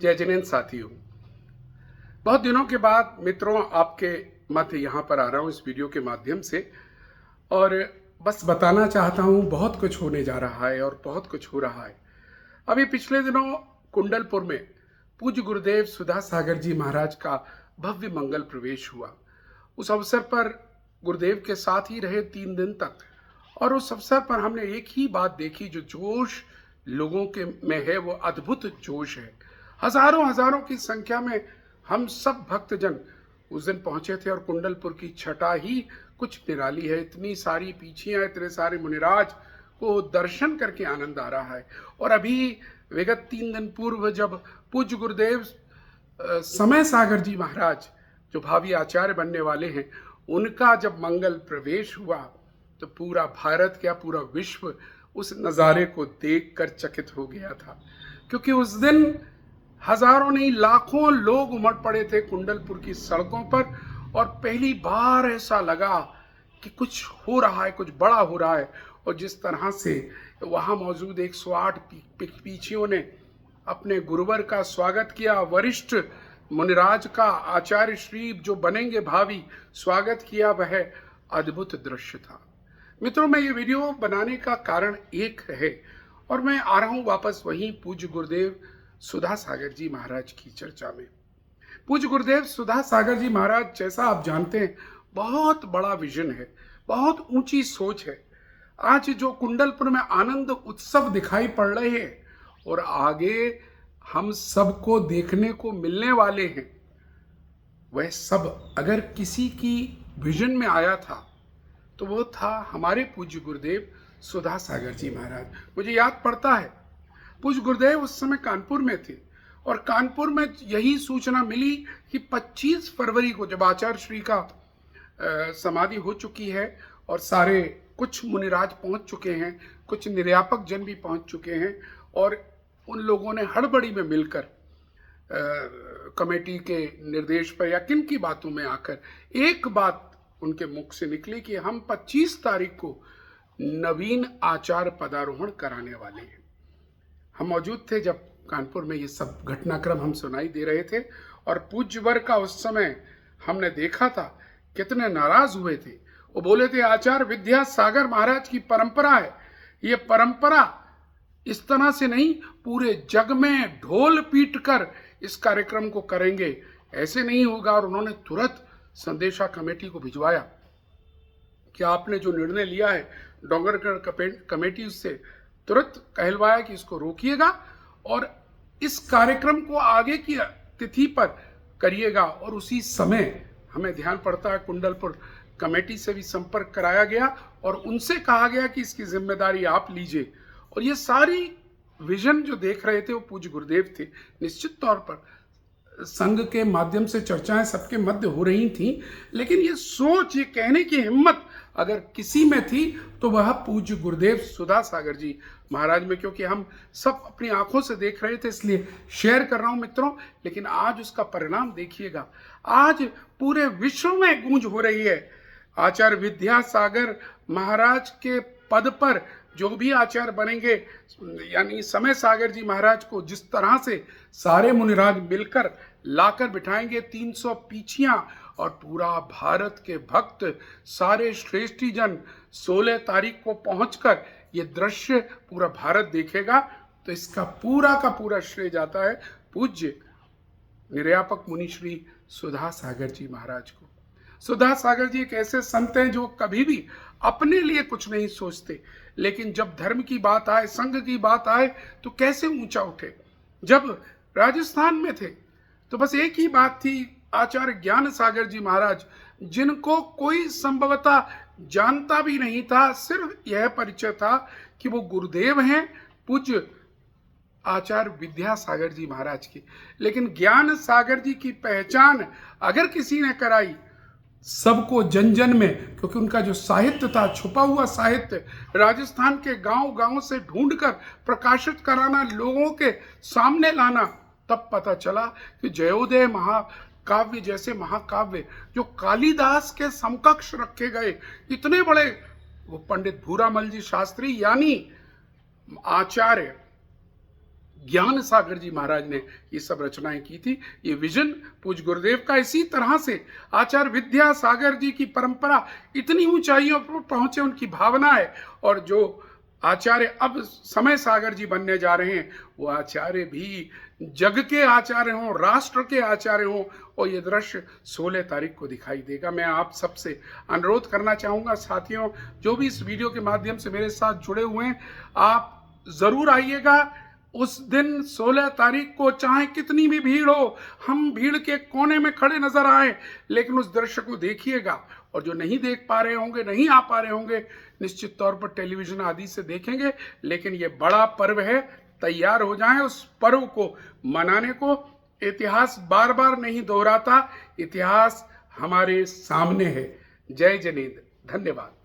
जय जिनेन्द्र साथियों, बहुत दिनों के बाद मित्रों आपके मध्य यहाँ पर आ रहा हूँ इस वीडियो के माध्यम से। और बस बताना चाहता हूँ बहुत कुछ होने जा रहा है और बहुत कुछ हो रहा है। अभी पिछले दिनों कुंडलपुर में पूज्य गुरुदेव सुधा सागर जी महाराज का भव्य मंगल प्रवेश हुआ। उस अवसर पर गुरुदेव के साथ ही रहे 3 दिन तक, और उस अवसर पर हमने एक ही बात देखी, जो जोश लोगों के में है वो अद्भुत जोश है। हजारों की संख्या में हम सब भक्तजन उस दिन पहुंचे थे और कुंडलपुर की छटा ही कुछ निराली है। इतनी सारी पीछियां, इतने सारे मुनिराज को दर्शन करके आनंद आ रहा है। और अभी विगत 3 दिन पूर्व जब पूज्य गुरुदेव समय सागर जी महाराज, जो भावी आचार्य बनने वाले हैं, उनका जब मंगल प्रवेश हुआ तो पूरा भारत क्या पूरा विश्व उस नज़ारे को देखकर चकित हो गया था। क्योंकि उस दिन हजारों नहीं लाखों लोग उमड़ पड़े थे कुंडलपुर की सड़कों पर, और पहली बार ऐसा लगा कि कुछ हो रहा है, कुछ बड़ा हो रहा है। और जिस तरह से वहाँ मौजूद 108 पीछियों ने अपने गुरुवर का स्वागत किया, वरिष्ठ मुनिराज का आचार्य श्री जो बनेंगे भावी स्वागत किया, वह अद्भुत दृश्य था। मित्रों, मैं ये वीडियो बनाने का कारण एक है, और मैं आ रहा हूँ वापस वहीं पूज्य गुरुदेव सुधा सागर जी महाराज की चर्चा में। पूज्य गुरुदेव सुधा सागर जी महाराज, जैसा आप जानते हैं, बहुत बड़ा विजन है, बहुत ऊंची सोच है। आज जो कुंडलपुर में आनंद उत्सव दिखाई पड़ रहे हैं और आगे हम सबको देखने को मिलने वाले हैं, वह सब अगर किसी की विजन में आया था तो वो था हमारे पूज्य गुरुदेव सुधा सागर जी महाराज। मुझे याद पड़ता है पूज्य गुरुदेव उस समय कानपुर में थे, और कानपुर में यही सूचना मिली कि 25 फरवरी को जब आचार्य श्री का समाधि हो चुकी है और सारे कुछ मुनिराज पहुंच चुके हैं, कुछ निर्यापक जन भी पहुंच चुके हैं, और उन लोगों ने हड़बड़ी में मिलकर कमेटी के निर्देश पर या किन की बातों में आकर एक बात उनके मुख से निकली कि हम 25 तारीख को नवीन आचार्य पदारोहण कराने वाले हैं। हम मौजूद थे जब कानपुर में ये सब घटनाक्रम हम सुनाई दे रहे थे, और पूज्यवर का उस समय हमने देखा था कितने नाराज हुए थे। वो बोले थे आचार्य विद्यासागर महाराज की परंपरा है, ये परंपरा इस तरह से नहीं, पूरे जग में ढोल पीट कर इस कार्यक्रम को करेंगे, ऐसे नहीं होगा। और उन्होंने तुरंत संदेशा कमेटी को भिजवाया कि आपने जो निर्णय लिया है डोंगरगढ़ कमेटी, उससे तुरंत कहलवाया कि इसको रोकिएगा और इस कार्यक्रम को आगे की तिथि पर करिएगा। और उसी समय हमें ध्यान पड़ता है कुंडलपुर कमेटी से भी संपर्क कराया गया और उनसे कहा गया कि इसकी जिम्मेदारी आप लीजिए। और ये सारी विजन जो देख रहे थे वो पूज्य गुरुदेव थे। निश्चित तौर पर संघ के माध्यम से चर्चाएं सबके मध्य हो रही थी, लेकिन ये सोच, ये कहने की हिम्मत अगर किसी में थी तो वह पूज्य गुरुदेव सुधा सागर जी महाराज में। क्योंकि हम सब अपनी आंखों से देख रहे थे, इसलिए शेयर कर रहा हूं मित्रों। लेकिन आज उसका परिणाम देखिएगा, आज पूरे विश्व में गूंज हो रही है। आचार्य विद्यासागर महाराज के पद पर जो भी आचार्य बनेंगे, यानी समय सागर जी महाराज को जिस तरह से सारे मुनिराज मिलकर लाकर बिठाएंगे, 300 पीछियां और पूरा भारत के भक्त, सारे श्रेष्ठी जन 16 तारीख को पहुंचकर ये दृश्य पूरा भारत देखेगा, तो इसका पूरा का पूरा श्रेय जाता है पूज्य निर्यापक मुनि श्री सुधा सागर जी महाराज को। सुधा सागर जी एक ऐसे संत हैं जो कभी भी अपने लिए कुछ नहीं सोचते, लेकिन जब धर्म की बात आए, संघ की बात आए, तो कैसे ऊंचा उठे। जब राजस्थान में थे तो बस एक ही बात थी, आचार्य ज्ञान सागर जी महाराज, जिनको कोई संभवतः जानता भी नहीं था, सिर्फ यह परिचय था कि वो गुरुदेव हैं पूज्य आचार्य विद्यासागर जी महाराज की। लेकिन ज्ञान सागर जी की पहचान अगर किसी ने कराई सबको जन जन में, क्योंकि उनका जो साहित्य था, छुपा हुआ साहित्य, राजस्थान के गांव से ढूंढकर प्रकाशित कराना, लोगों के सामने लाना, तब पता चला कि जयोदय महाकाव्य जैसे महाकाव्य जो कालिदास के समकक्ष रखे गए, इतने बड़े, वो पंडित भूरामल जी शास्त्री यानी आचार्य ज्ञान सागर जी महाराज ने ये सब रचनाएं की थी। ये विजन पूज्य गुरुदेव का। इसी तरह से आचार्य विद्यासागर जी की परंपरा इतनी ऊंचाइयों पर पहुंचे, उनकी भावना है। और जो आचार्य अब समय सागर जी बनने जा रहे हैं, वो आचार्य भी जग के आचार्य हों, राष्ट्र के आचार्य हों, और ये दृश्य 16 तारीख को दिखाई देगा। मैं आप सबसे अनुरोध करना चाहूँगा साथियों, जो भी इस वीडियो के माध्यम से मेरे साथ जुड़े हुए हैं, आप जरूर आइएगा उस दिन 16 तारीख को। चाहे कितनी भी भीड़ हो, हम भीड़ के कोने में खड़े नजर आए, लेकिन उस दृश्य को देखिएगा। और जो नहीं देख पा रहे होंगे, नहीं आ पा रहे होंगे, निश्चित तौर पर टेलीविजन आदि से देखेंगे। लेकिन ये बड़ा पर्व है, तैयार हो जाएं उस पर्व को मनाने को। इतिहास बार बार नहीं दोहराता, इतिहास हमारे सामने है। जय जिनेंद्र, धन्यवाद।